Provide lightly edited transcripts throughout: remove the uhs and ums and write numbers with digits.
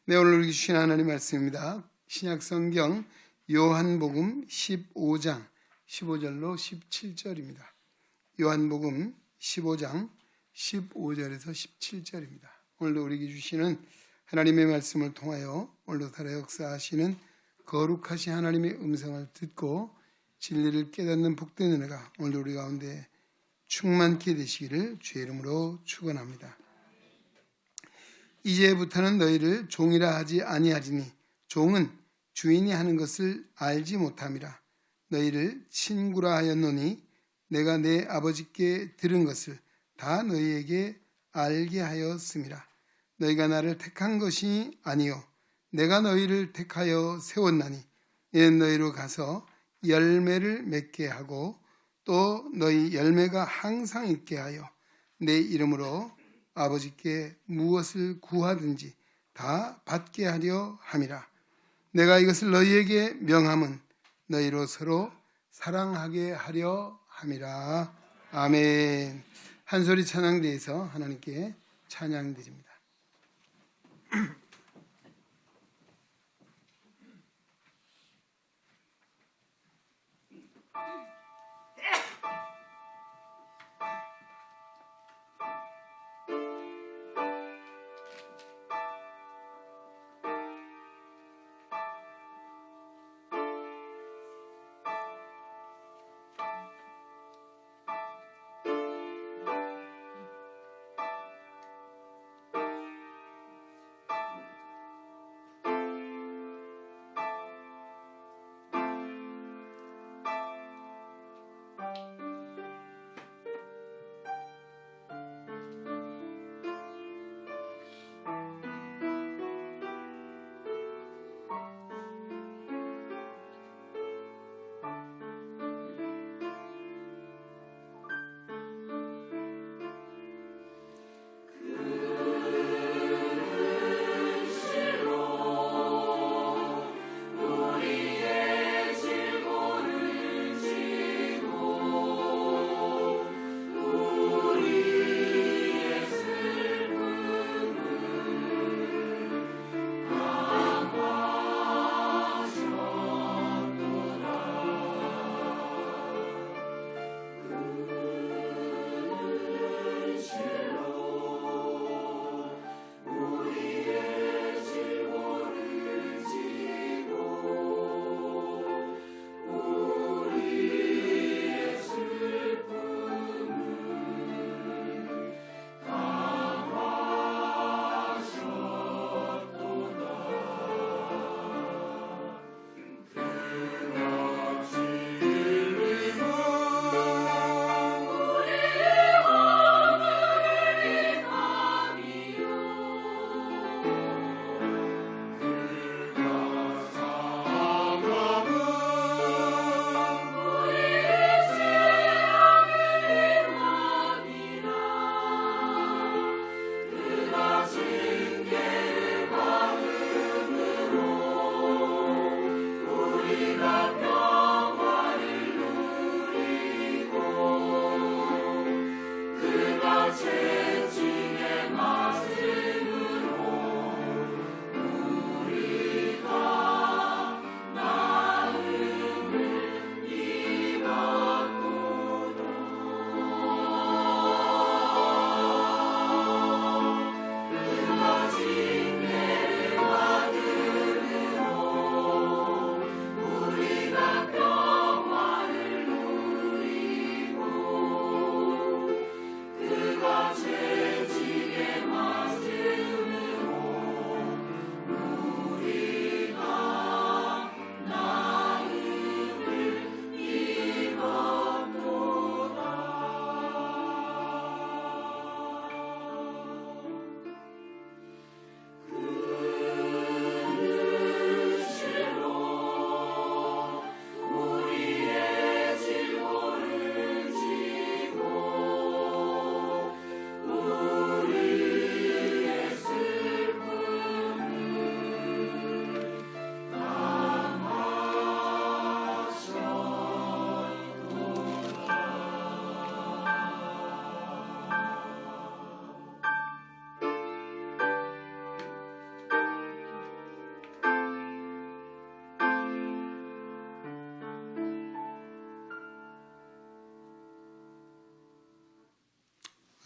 네, 오늘 우리 주신 하나님 말씀입니다. 신약성경 요한복음 15장 15절로 17절입니다. 요한복음 15장 15절에서 17절입니다. 오늘도 우리에게 주시는 하나님의 말씀을 통하여 오늘도 살아 역사하시는 거룩하신 하나님의 음성을 듣고 진리를 깨닫는 복된 은혜가 오늘도 우리 가운데 충만케 되시기를 주의 이름으로 축원합니다. 이제부터는 너희를 종이라 하지 아니하리니 종은 주인이 하는 것을 알지 못함이라. 너희를 친구라 하였노니 내가 내 아버지께 들은 것을 다 너희에게 알게 하였음이라. 너희가 나를 택한 것이 아니요 내가 너희를 택하여 세웠나니 이는 너희로 가서 열매를 맺게 하고 또 너희 열매가 항상 있게 하여 내 이름으로 아버지께 무엇을 구하든지 다 받게 하려 함이라. 내가 이것을 너희에게 명함은 너희로 서로 사랑하게 하려 함이라. 아멘. 한 소리 찬양대에서 하나님께 찬양드립니다.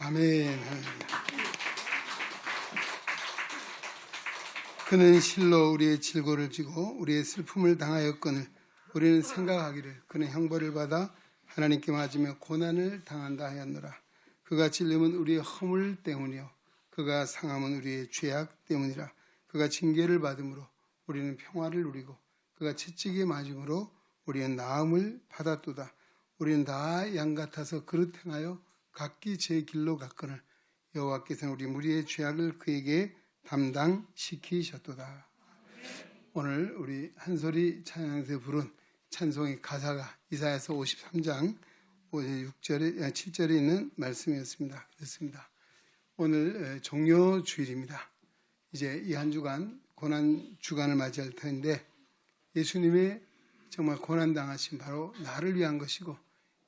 아멘. 그는 실로 우리의 질고를 지고 우리의 슬픔을 당하였거늘 우리는 생각하기를 그는 형벌을 받아 하나님께 맞으며 고난을 당한다 하였노라. 그가 찔림은 우리의 허물 때문이요 그가 상함은 우리의 죄악 때문이라. 그가 징계를 받음으로 우리는 평화를 누리고 그가 채찍에 맞음으로 우리는 나음을 받았도다. 우리는 다 양 같아서 그릇 행하여 각기 제 길로 갔거늘 여호와께서는 우리 무리의 죄악을 그에게 담당시키셨도다. 오늘 우리 한소리 찬양에서 부른 찬송의 가사가 이사야서 53장 7절에 있는 말씀이었습니다. 그렇습니다. 오늘 종료 주일입니다. 이제 이 한 주간 고난 주간을 맞이할 텐데 예수님의 정말 고난 당하심 바로 나를 위한 것이고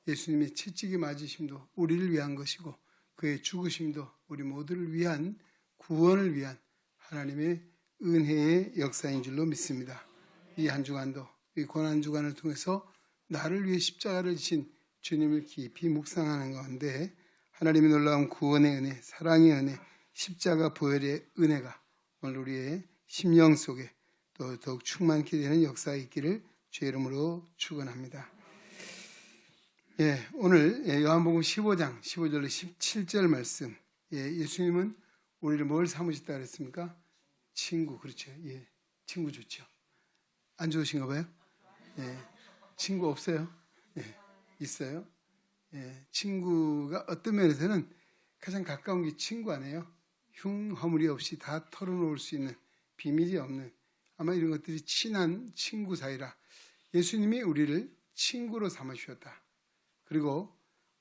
예수님의 채찍에 맞으심도 우리를 위한 것이고 그의 죽으심도 우리 모두를 위한 구원을 위한 하나님의 은혜의 역사인 줄로 믿습니다. 이 한 주간도 이 고난 주간을 통해서 나를 위해 십자가를 지신 주님을 깊이 묵상하는 가운데 하나님의 놀라운 구원의 은혜, 사랑의 은혜, 십자가 보혈의 은혜가 오늘 우리의 심령 속에 또 더욱 충만케 되는 역사가 있기를 주의 이름으로 축원합니다. 오늘 요한복음 15장 15절로 17절 말씀. 예수님은 우리를 뭘 삼으셨다 그랬습니까? 친구, 그렇죠. 친구 좋죠. 안 좋으신가 봐요? 친구 없어요? 있어요. 친구가 어떤 면에서는 가장 가까운 게 친구 아니에요? 흉허물이 없이 다 털어놓을 수 있는 비밀이 없는 아마 이런 것들이 친한 친구 사이라 예수님이 우리를 친구로 삼으셨다. 그리고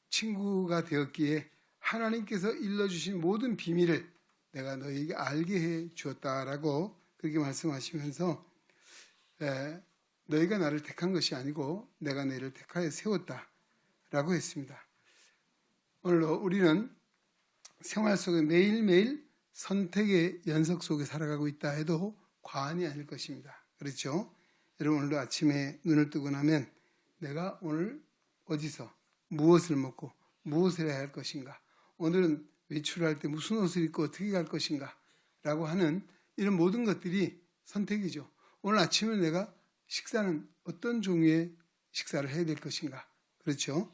친구가 되었기에 하나님께서 일러주신 모든 비밀을 내가 너희에게 알게 해 주었다라고 그렇게 말씀하시면서 너희가 나를 택한 것이 아니고 내가 너희를 택하여 세웠다라고 했습니다. 오늘도 우리는 생활 속에 매일매일 선택의 연속 속에 살아가고 있다 해도 과언이 아닐 것입니다. 그렇죠? 여러분 오늘도 아침에 눈을 뜨고 나면 내가 오늘 어디서 무엇을 먹고 무엇을 해야 할 것인가, 오늘은 외출할 때 무슨 옷을 입고 어떻게 갈 것인가 라고 하는 이런 모든 것들이 선택이죠. 오늘 아침에 내가 식사는 어떤 종류의 식사를 해야 될 것인가, 그렇죠?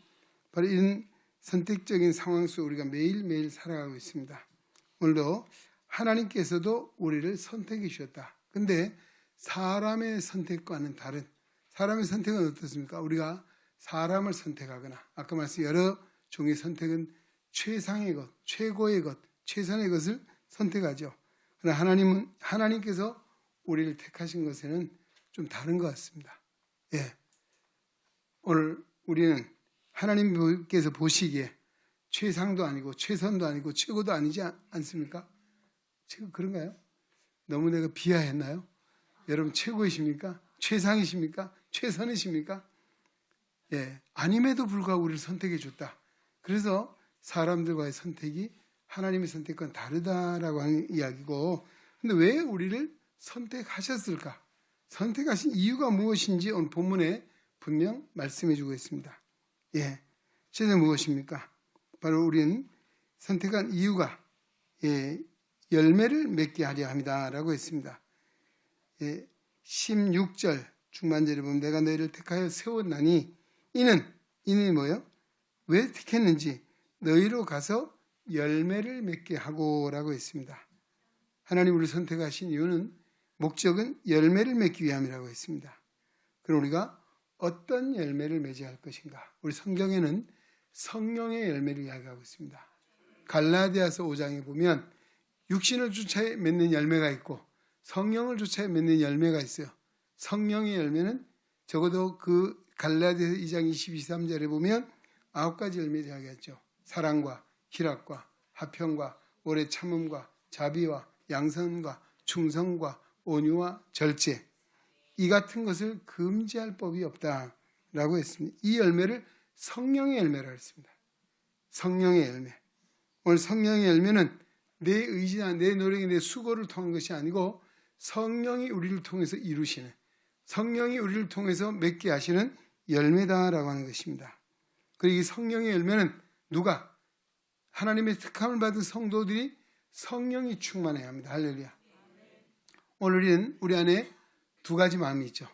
바로 이런 선택적인 상황 속에 우리가 매일매일 살아가고 있습니다. 오늘도 하나님께서도 우리를 선택해 주셨다. 근데 사람의 선택과는 다른, 사람의 선택은 어떻습니까? 우리가 사람을 선택하거나 아까 말씀 여러 종의 선택은 최상의 것, 최고의 것, 최선의 것을 선택하죠. 그러나 하나님께서 우리를 택하신 것에는 좀 다른 것 같습니다. 오늘 우리는 하나님께서 보시기에 최상도 아니고 최선도 아니고 최고도 아니지 않습니까? 지금 그런가요? 너무 내가 비하했나요? 여러분 최고이십니까? 최상이십니까? 최선이십니까? 아님에도 불구하고 우리를 선택해 줬다. 그래서 사람들과의 선택이 하나님의 선택과는 다르다라고 하는 이야기고, 근데 왜 우리를 선택하셨을까? 선택하신 이유가 무엇인지 오늘 본문에 분명 말씀해 주고 있습니다. 실제 무엇입니까? 바로 우리는 선택한 이유가 열매를 맺게 하려 합니다라고 했습니다. 16절 중반절에 보면 내가 너희를 택하여 세웠나니 이는 뭐예요? 왜 택했는지 너희로 가서 열매를 맺게 하고 라고 했습니다. 하나님 우리를 선택하신 이유는 목적은 열매를 맺기 위함이라고 했습니다. 그럼 우리가 어떤 열매를 맺어야 할 것인가? 우리 성경에는 성령의 열매를 이야기하고 있습니다. 갈라디아서 5장에 보면 육신을 주차해 맺는 열매가 있고 성령을 주차해 맺는 열매가 있어요. 성령의 열매는 적어도 그 갈라디아서 2장 22~23절에 보면 9가지 열매를 이야기했죠. 사랑과 희락과 화평과 오래 참음과 자비와 양선과 충성과 온유와 절제, 이 같은 것을 금지할 법이 없다라고 했습니다. 이 열매를 성령의 열매라고 했습니다. 성령의 열매. 오늘 성령의 열매는 내 의지나 내 노력이 내 수고를 통한 것이 아니고 성령이 우리를 통해서 이루시는, 성령이 우리를 통해서 맺게 하시는 열매다라고 하는 것입니다. 그리고 이 성령의 열매는 누가? 하나님의 특함을 받은 성도들이 성령이 충만해야 합니다. 할렐루야. 오늘 우리는 우리 안에 두 가지 마음이 있죠.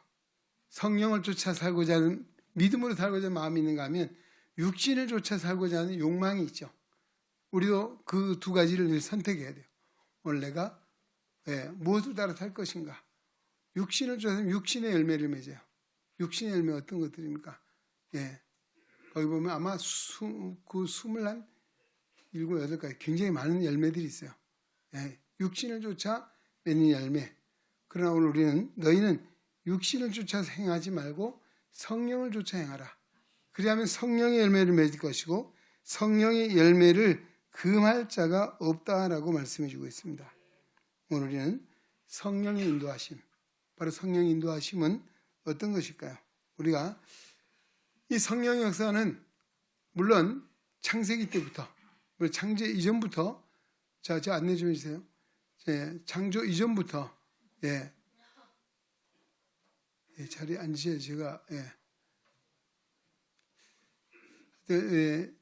성령을 쫓아 살고자 하는, 믿음으로 살고자 하는 마음이 있는가 하면 육신을 쫓아 살고자 하는 욕망이 있죠. 우리도 그 두 가지를 늘 선택해야 돼요. 오늘 내가 무엇을 따라 살 것인가. 육신을 쫓아서 육신의 열매를 맺어요. 육신의 열매 어떤 것들입니까? 거기 보면 아마 27, 8가지 굉장히 많은 열매들이 있어요. 육신을 쫓아 맺는 열매. 그러나 오늘 우리는 너희는 육신을 쫓아서 행하지 말고 성령을 쫓아 행하라. 그리하면 성령의 열매를 맺을 것이고 성령의 열매를 금할 자가 없다라고 말씀해 주고 있습니다. 오늘 우리는 성령의 인도하심, 바로 성령의 인도하심은 어떤 것일까요? 우리가 이 성령의 역사는 물론 창세기 때부터, 창조 이전부터, 저 안내 좀 해주세요. 창조 이전부터, 자리에 앉으셔야 제가,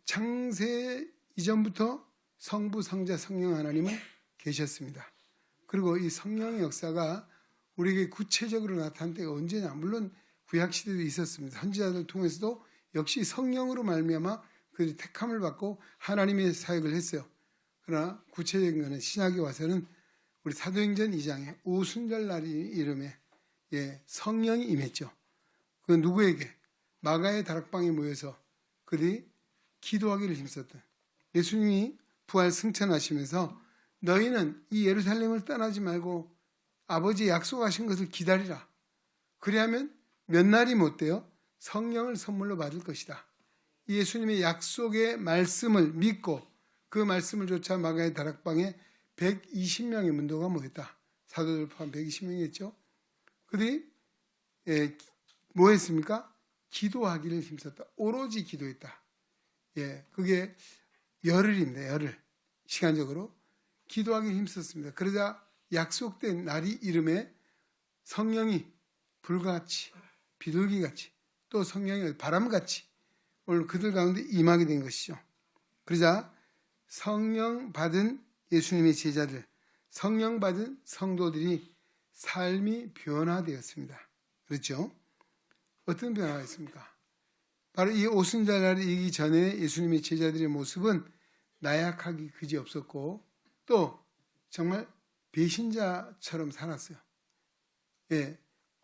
창세 이전부터 성부, 성자, 성령 하나님은 계셨습니다. 그리고 이 성령의 역사가 우리에게 구체적으로 나타난 때가 언제냐? 물론 구약시대도 있었습니다. 선지자들 통해서도 역시 성령으로 말미암아 그들이 택함을 받고 하나님의 사역을 했어요. 그러나 구체적인 것은 신약에 와서는 우리 사도행전 2장에 오순절 날이 이름에 성령이 임했죠. 그 누구에게? 마가의 다락방에 모여서 그들이 기도하기를 힘썼던, 예수님이 부활 승천하시면서 너희는 이 예루살렘을 떠나지 말고 아버지의 약속하신 것을 기다리라. 그리하면 몇 날이 못 되어 성령을 선물로 받을 것이다. 예수님의 약속의 말씀을 믿고 그 말씀을 쫓아 마가의 다락방에 120명의 문도가 모였다. 사도들 포함 120명이었죠. 그들이 뭐 했습니까? 기도하기를 힘썼다. 오로지 기도했다. 그게 열흘입니다. 열흘. 시간적으로 기도하기를 힘썼습니다. 그러자 약속된 날이 이름에 성령이 불같이, 비둘기같이, 또 성령이 바람같이 오늘 그들 가운데 임하게 된 것이죠. 그러자 성령 받은 예수님의 제자들, 성령 받은 성도들이 삶이 변화되었습니다. 그렇죠? 어떤 변화가 있습니까? 바로 이 오순절날이 이기 전에 예수님의 제자들의 모습은 나약하기 그지없었고 또 정말 배신자처럼 살았어요.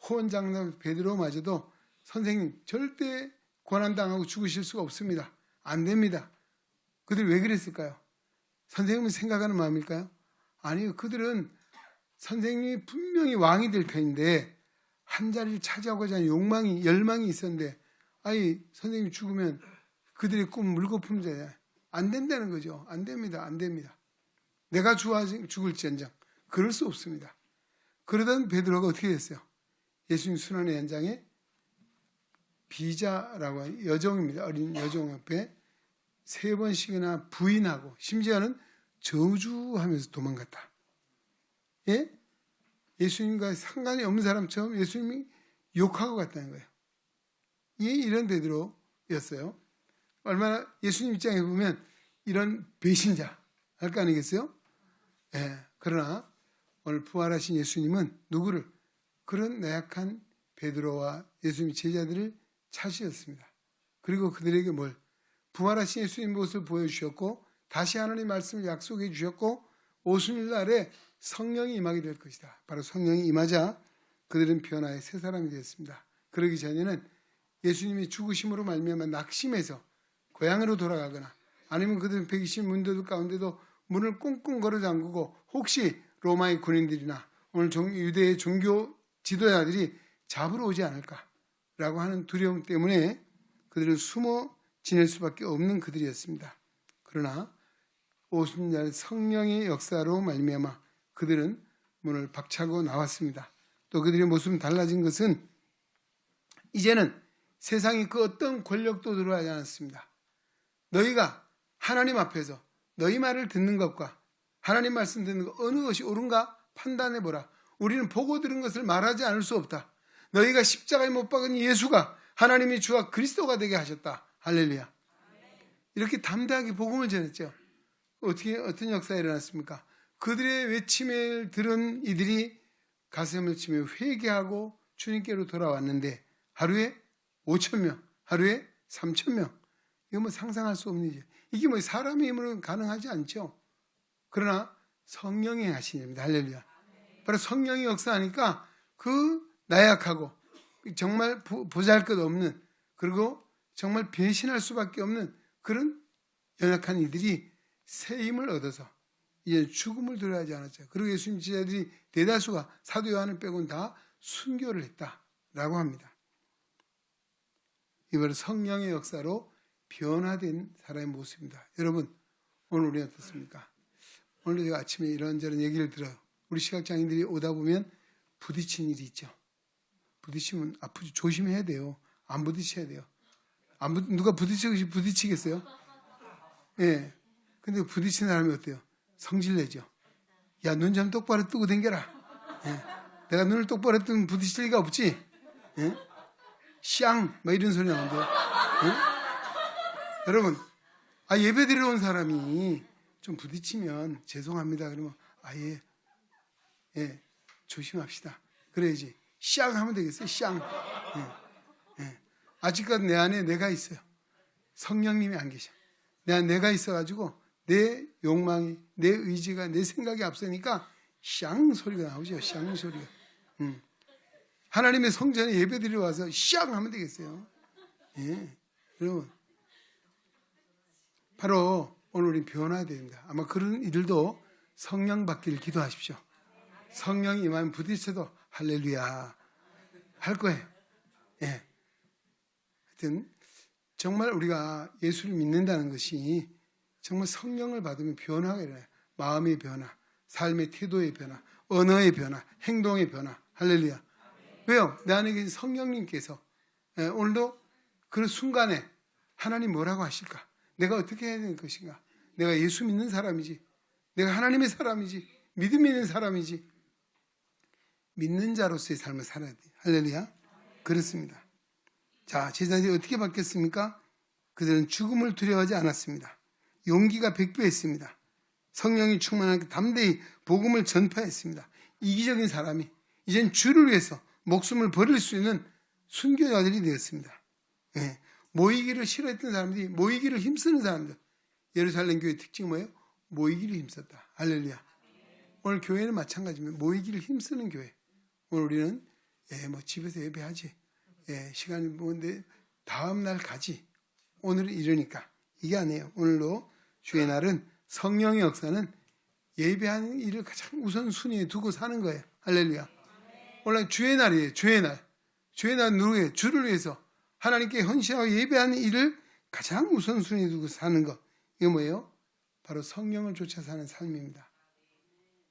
호언장담 베드로마저도 선생님 절대 고난당하고 죽으실 수가 없습니다. 안 됩니다. 그들이 왜 그랬을까요? 선생님은 생각하는 마음일까요? 아니요. 그들은 선생님이 분명히 왕이 될 편인데 한 자리를 차지하고자 하는 욕망이, 열망이 있었는데 선생님이 죽으면 그들의 꿈 물거품 자야. 안 된다는 거죠. 안 됩니다. 안 됩니다. 내가 죽을지언정 그럴 수 없습니다. 그러던 베드로가 어떻게 됐어요? 예수님 순환의 현장에 비자라고 하는 여종입니다. 어린 여종 앞에 3번씩이나 부인하고 심지어는 저주하면서 도망갔다. 예수님과 상관이 없는 사람처럼 예수님이 욕하고 갔다는 거예요. 이런 베드로였어요. 얼마나 예수님 입장에 보면 이런 배신자 할 거 아니겠어요? 그러나 오늘 부활하신 예수님은 누구를? 그런 나약한 베드로와 예수님의 제자들을 찾으셨습니다. 그리고 그들에게 뭘? 부활하신 예수님 모습을 보여주셨고 다시 하나님의 말씀을 약속해 주셨고 오순절날에 성령이 임하게 될 것이다. 바로 성령이 임하자 그들은 변화의 새 사람이 되었습니다. 그러기 전에는 예수님이 죽으심으로 말미암아 낙심해서 고향으로 돌아가거나 아니면 그들은 120 문도들 가운데도 문을 꽁꽁 걸어 잠그고 혹시 로마의 군인들이나 오늘 유대의 종교 지도자들이 잡으러 오지 않을까라고 하는 두려움 때문에 그들은 숨어 지낼 수밖에 없는 그들이었습니다. 그러나 오순절 성령의 역사로 말미암아 그들은 문을 박차고 나왔습니다. 또 그들의 모습은 달라진 것은 이제는 세상이 그 어떤 권력도 들어가지 않았습니다. 너희가 하나님 앞에서 너희 말을 듣는 것과 하나님 말씀 듣는 것 어느 것이 옳은가 판단해보라. 우리는 보고 들은 것을 말하지 않을 수 없다. 너희가 십자가에 못 박은 예수가 하나님의 주와 그리스도가 되게 하셨다. 할렐루야. 이렇게 담대하게 복음을 전했죠. 어떤 역사가 일어났습니까? 그들의 외침을 들은 이들이 가슴을 치며 회개하고 주님께로 돌아왔는데 하루에 5,000명, 하루에 3,000명. 이거 뭐 상상할 수 없는 일이죠. 이게 뭐 사람의 힘으로는 가능하지 않죠. 그러나 성령이 하신 일입니다. 할렐루야. 바로 성령이 역사하니까 그 나약하고 정말 보잘것없는, 그리고 정말 배신할 수밖에 없는 그런 연약한 이들이 새 힘을 얻어서 이제 죽음을 두려워하지 않았죠. 그리고 예수님 제자들이 대다수가 사도 요한을 빼고는 다 순교를 했다라고 합니다. 이번에 성령의 역사로 변화된 사람의 모습입니다. 여러분, 오늘 우리 어떻습니까? 오늘 제가 아침에 이런저런 얘기를 들어요. 우리 시각장애인들이 오다 보면 부딪힌 일이 있죠. 부딪히면 아프죠. 조심해야 돼요. 안 부딪혀야 돼요. 누가 부딪히겠어요? 예. 근데 부딪히는 사람이 어때요? 성질내죠. 야, 눈 좀 똑바로 뜨고 댕겨라. 예. 내가 눈을 똑바로 뜨면 부딪힐 리가 없지. 예? 샹! 막 이런 소리 나는데요. 예? 여러분, 예배 드리러 온 사람이 좀 부딪히면 죄송합니다. 그러면 예, 조심합시다. 그래야지. 샹 하면 되겠어요. 샹. 예. 아직까지 내 안에 내가 있어요. 성령님이 안 계셔. 내 안에 내가 있어가지고 내 욕망이, 내 의지가, 내 생각이 앞서니까 샹 소리가 나오죠. 샹 소리가. 하나님의 성전에 예배 드리러 와서 샹 하면 되겠어요. 예. 여러분, 바로 오늘 우리 변화해야 됩니다. 아마 그런 이들도 성령 받기를 기도하십시오. 성령이 임하면 부딪혀도 할렐루야 할 거예요. 예. 하여튼 정말 우리가 예수를 믿는다는 것이 정말 성령을 받으면 변화가 일어나요. 마음의 변화, 삶의 태도의 변화, 언어의 변화, 행동의 변화. 할렐루야. 왜요? 내 안에 계신 성령님께서 오늘도 그 순간에 하나님 뭐라고 하실까? 내가 어떻게 해야 되는 것인가? 내가 예수 믿는 사람이지, 내가 하나님의 사람이지, 믿음 있는 사람이지, 믿는 자로서의 삶을 살아야 돼요. 할렐루야. 그렇습니다. 자, 제자들이 어떻게 바뀌었습니까? 그들은 죽음을 두려워하지 않았습니다. 용기가 백배했습니다. 성령이 충만하게 담대히 복음을 전파했습니다. 이기적인 사람이 이젠 주를 위해서 목숨을 버릴 수 있는 순교자들이 되었습니다. 예. 모이기를 싫어했던 사람들이 모이기를 힘쓰는 사람들. 예루살렘 교회의 특징이 뭐예요? 모이기를 힘썼다. 할렐루야. 오늘 교회는 마찬가지입니다. 모이기를 힘쓰는 교회. 오늘 우리는 집에서 예배하지. 시간이 뭐인데 다음 날 가지. 오늘은 이러니까. 이게 아니에요. 오늘도 주의 날은 성령의 역사는 예배하는 일을 가장 우선순위에 두고 사는 거예요. 할렐루야. 오늘 주의 날이에요. 주의 날. 주의 날 누구예요? 주를 위해서 하나님께 헌신하고 예배하는 일을 가장 우선순위에 두고 사는 것. 이게 뭐예요? 바로 성령을 쫓아 사는 삶입니다.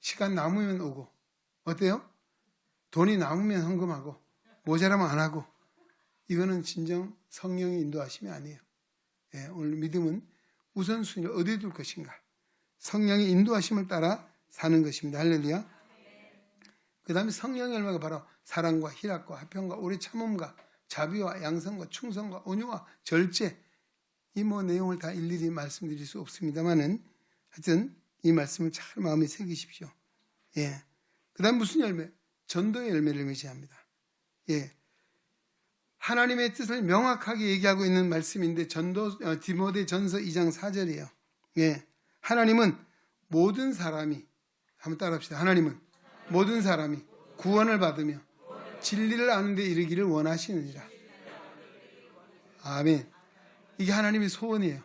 시간 남으면 오고, 어때요? 돈이 남으면 헌금하고, 모자라면 안 하고, 이거는 진정 성령의 인도하심이 아니에요. 오늘 믿음은 우선순위를 어디에 둘 것인가? 성령의 인도하심을 따라 사는 것입니다. 할렐루야. 그 다음에 성령의 열매가 바로 사랑과 희락과 화평과 오래 참음과 자비와 양성과 충성과 온유와 절제. 이 내용을 다 일일이 말씀드릴 수 없습니다만은 하여튼 이 말씀을 잘 마음에 새기십시오. 예. 그 다음 무슨 열매? 전도의 열매를 의지합니다. 예. 하나님의 뜻을 명확하게 얘기하고 있는 말씀인데 디모데 전서 2장 4절이에요. 예. 하나님은 모든 사람이, 한번 따라합시다. 하나님은 모든 사람이 구원을 받으며 진리를 아는 데 이르기를 원하시느니라. 아멘. 이게 하나님의 소원이에요.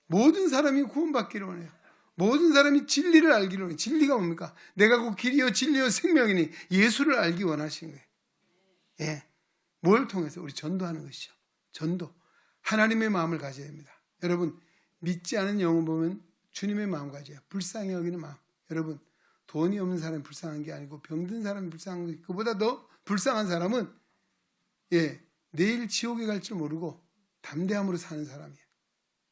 모든 사람이 구원받기를 원해요. 모든 사람이 진리를 알기를 원해요. 진리가 뭡니까? 내가 곧 길이요 진리요 생명이니 예수를 알기 원하시는 거예요. 예. 뭘 통해서? 우리 전도하는 것이죠. 전도. 하나님의 마음을 가져야 됩니다. 여러분, 믿지 않은 영혼 보면 주님의 마음 가져야 해요. 불쌍히 여기는 마음. 여러분, 돈이 없는 사람이 불쌍한 게 아니고 병든 사람이 불쌍한 거예요. 그보다 더 불쌍한 사람은 내일 지옥에 갈 줄 모르고 담대함으로 사는 사람이에요.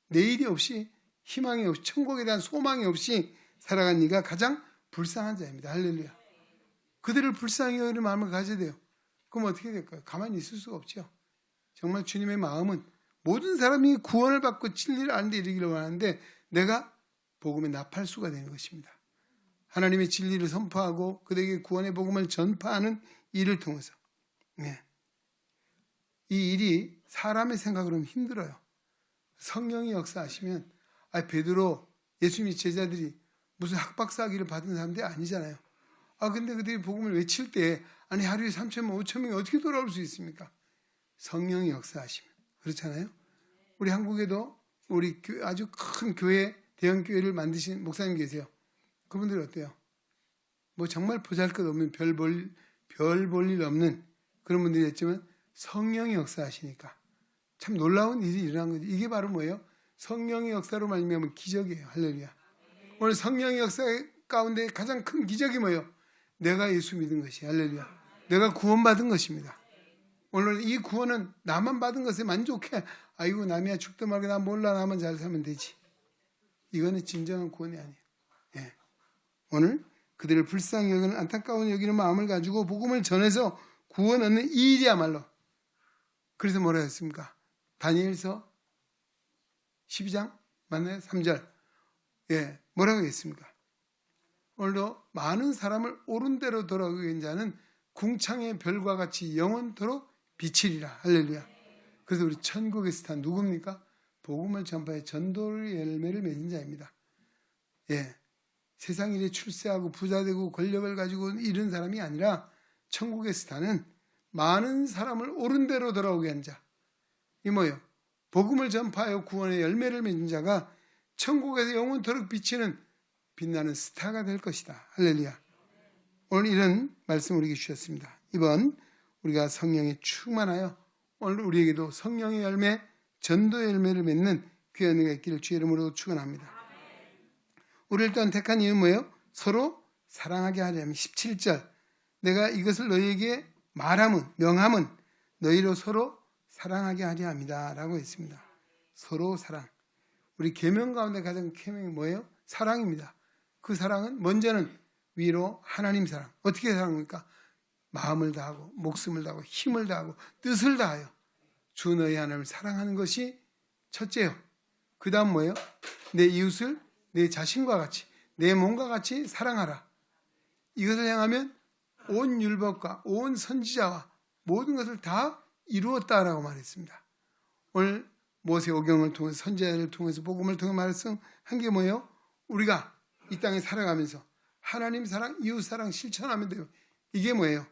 내일이 없이 희망이 없이 천국에 대한 소망이 없이 살아간 이가 가장 불쌍한 자입니다. 할렐루야. 그들을 불쌍히 여기는 마음을 가져야 돼요. 그럼 어떻게 될까요? 가만히 있을 수가 없죠. 정말 주님의 마음은 모든 사람이 구원을 받고 진리를 아는 데 이르기를 원하는데 내가 복음의 나팔수가 되는 것입니다. 하나님의 진리를 선포하고 그들에게 구원의 복음을 전파하는 일을 통해서. 네. 이 일이 사람의 생각으로는 힘들어요. 성령이 역사하시면 베드로 예수님의 제자들이 무슨 학박사학위를 받은 사람들이 아니잖아요. 근데 그들이 복음을 외칠 때 하루에 3,000명, 5,000명이 어떻게 돌아올 수 있습니까? 성령이 역사하시면. 그렇잖아요. 우리 한국에도 우리 아주 큰 교회, 대형 교회를 만드신 목사님 계세요. 그분들이 어때요? 뭐 정말 보잘것없는 별 볼 일 없는 그런 분들이 있지만 성령이 역사하시니까 참 놀라운 일이 일어난 거죠. 이게 바로 뭐예요? 성령의 역사로 말미암은 기적이에요. 할렐루야. 오늘 성령의 역사 가운데 가장 큰 기적이 뭐예요? 내가 예수 믿은 것이. 할렐루야. 내가 구원받은 것입니다. 오늘 이 구원은 나만 받은 것에 만족해. 아이고 남이야 죽도 말고 나 몰라 나만 잘 살면 되지. 이거는 진정한 구원이 아니에요. 예. 오늘 그들을 불쌍히 여기는 안타까운 여기는 마음을 가지고 복음을 전해서 구원 얻는 이 일이야말로. 그래서 뭐라 했습니까? 다니엘서 12장 맞나요? 3절. 예, 뭐라고 했습니까? 오늘도 많은 사람을 옳은 대로 돌아오게 한 자는 궁창의 별과 같이 영원토록 비치리라. 할렐루야. 그래서 우리 천국의 스타 누굽니까? 복음을 전파해 전도의 열매를 맺은 자입니다. 예, 세상 일에 출세하고 부자되고 권력을 가지고 이런 사람이 아니라 천국의 스타는 많은 사람을 옳은 대로 돌아오게 한 자. 이 뭐예요? 복음을 전파하여 구원의 열매를 맺은 자가 천국에서 영원토록 비치는 빛나는 스타가 될 것이다. 할렐루야. 오늘 이런 말씀을 우리에게 주셨습니다. 이번 우리가 성령에 충만하여 오늘 우리에게도 성령의 열매, 전도의 열매를 맺는 귀한 은혜가 있기를 주의 이름으로 축원합니다. 우리를 또한 택한 이유는 뭐예요? 서로 사랑하게 하려면 17절 내가 이것을 너희에게 명함은 너희로 서로 사랑하게 하려 합니다. 라고 했습니다. 서로 사랑. 우리 계명 가운데 가장 계명이 뭐예요? 사랑입니다. 그 사랑은 먼저는 위로 하나님 사랑. 어떻게 사랑합니까? 마음을 다하고 목숨을 다하고 힘을 다하고 뜻을 다하여 주 너희 하나님을 사랑하는 것이 첫째요. 그 다음 뭐예요? 내 이웃을 내 자신과 같이 내 몸과 같이 사랑하라. 이것을 행하면 온 율법과 온 선지자와 모든 것을 다 이루었다라고 말했습니다. 오늘 모세오경을 통해서 선지자를 통해서 복음을 통해 말씀한 게 뭐예요? 우리가 이 땅에 살아가면서 하나님 사랑, 이웃 사랑 실천하면 돼요. 이게 뭐예요?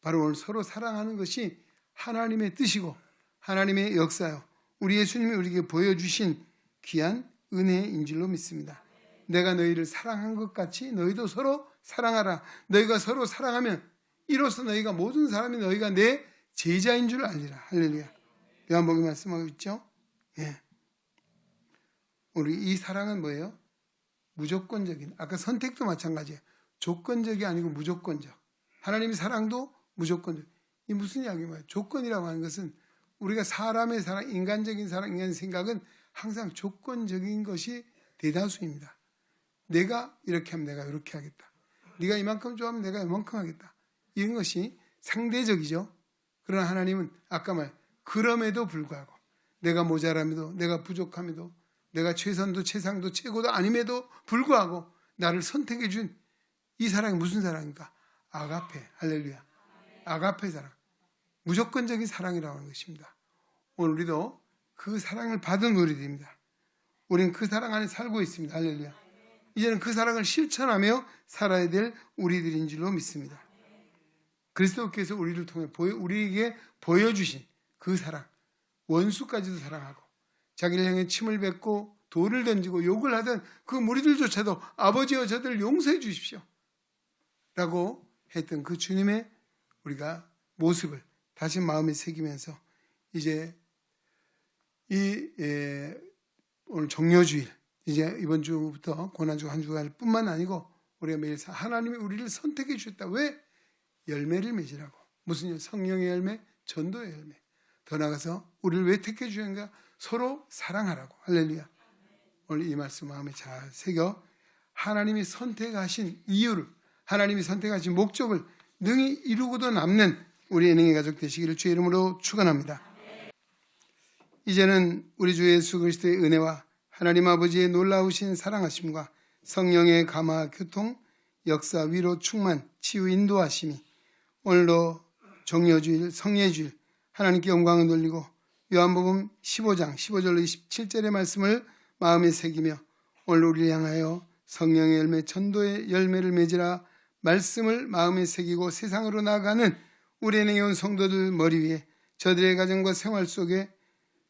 바로 오늘 서로 사랑하는 것이 하나님의 뜻이고 하나님의 역사요. 우리 예수님이 우리에게 보여주신 귀한 은혜의 인줄로 믿습니다. 내가 너희를 사랑한 것 같이 너희도 서로 사랑하라. 너희가 서로 사랑하면 이로써 너희가 모든 사람이 너희가 내 제자인 줄 알리라. 할렐루야. 요한복음에 말씀하고 있죠. 예. 우리 이 사랑은 뭐예요? 무조건적인. 아까 선택도 마찬가지예요. 조건적이 아니고 무조건적. 하나님의 사랑도 무조건적. 이 무슨 이야기예요? 조건이라고 하는 것은 우리가 사람의 사랑, 인간적인 사랑, 인간 생각은 항상 조건적인 것이 대다수입니다. 내가 이렇게 하면 내가 이렇게 하겠다. 네가 이만큼 좋아하면 내가 이만큼 하겠다. 이런 것이 상대적이죠. 그러나 하나님은 아까 그럼에도 불구하고 내가 모자람에도 내가 부족함에도 내가 최선도 최상도 최고도 아님에도 불구하고 나를 선택해 준 이 사랑이 무슨 사랑입니까? 아가페. 할렐루야. 아가페 사랑. 무조건적인 사랑이라고 하는 것입니다. 오늘 우리도 그 사랑을 받은 우리들입니다. 우리는 그 사랑 안에 살고 있습니다. 할렐루야. 이제는 그 사랑을 실천하며 살아야 될 우리들인 줄로 믿습니다. 그리스도께서 우리를 통해 우리에게 보여주신 그 사랑, 원수까지도 사랑하고 자기를 향해 침을 뱉고 돌을 던지고 욕을 하던 그 무리들조차도 아버지여 저들을 용서해 주십시오 라고 했던 그 주님의 우리가 모습을 다시 마음에 새기면서 이제 오늘 종료주일 이제 이번 주부터 고난주 한 주간 뿐만 아니고 우리가 매일 하나님이 우리를 선택해 주셨다. 왜? 열매를 맺으라고. 무슨 성령의 열매? 전도의 열매. 더 나아가서 우리를 왜 택해 주셨는가? 서로 사랑하라고. 할렐루야. 오늘 이 말씀 마음에 잘 새겨 하나님이 선택하신 이유를 하나님이 선택하신 목적을 능히 이루고도 남는 우리 은혜의 가족 되시기를 주의 이름으로 축원합니다. 이제는 우리 주 예수 그리스도의 은혜와 하나님 아버지의 놀라우신 사랑하심과 성령의 감화 교통, 역사, 위로, 충만, 치유, 인도하심이 오늘도 종려주일, 성례주일 하나님께 영광을 돌리고 요한복음 15장 15절로 27절의 말씀을 마음에 새기며 오늘 우리를 향하여 성령의 열매, 전도의 열매를 맺으라 말씀을 마음에 새기고 세상으로 나아가는 우리 은행에 온 성도들 머리 위에 저들의 가정과 생활 속에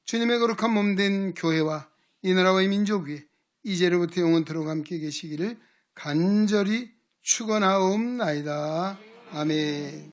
주님의 거룩한 몸된 교회와 이 나라와 이 민족 위에 이제로부터 영원토록 함께 계시기를 간절히 축원하옵나이다. 아멘.